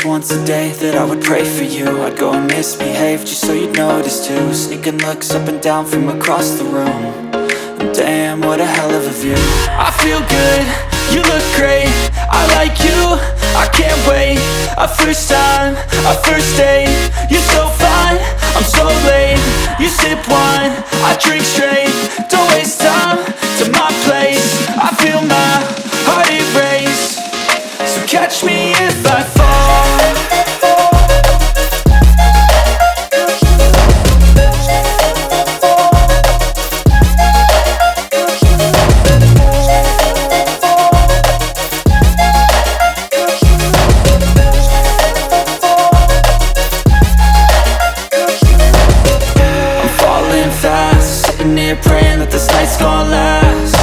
once a day that I would pray for you. I'd go and misbehave just so you'd notice too. Sneaking looks up and down from across the room. And damn, what a hell of a view. I feel good, you look great, I like you, I can't wait. A first time, a first date, you're so fine, I'm so late. You sip wine, I drink straight. Don't waste time to my place. I feel my heart erase. So catch me if I fall. Praying that this night's gonna last.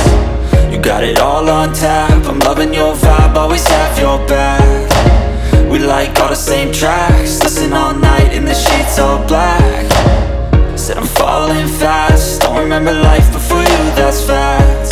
You got it all on tap, I'm loving your vibe, always have your back. We like all the same tracks, listen all night in the sheets all black. Said I'm falling fast, don't remember life before you, that's fact.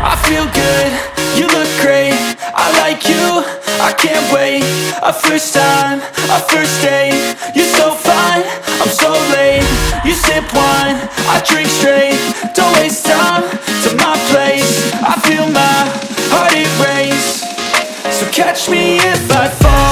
I feel good, you look great, I like you, I can't wait. A first time, a first date, you're so fine, I'm so late. You sip wine, I drink straight. Don't waste time to my place. I feel my heart erase. So catch me if I fall.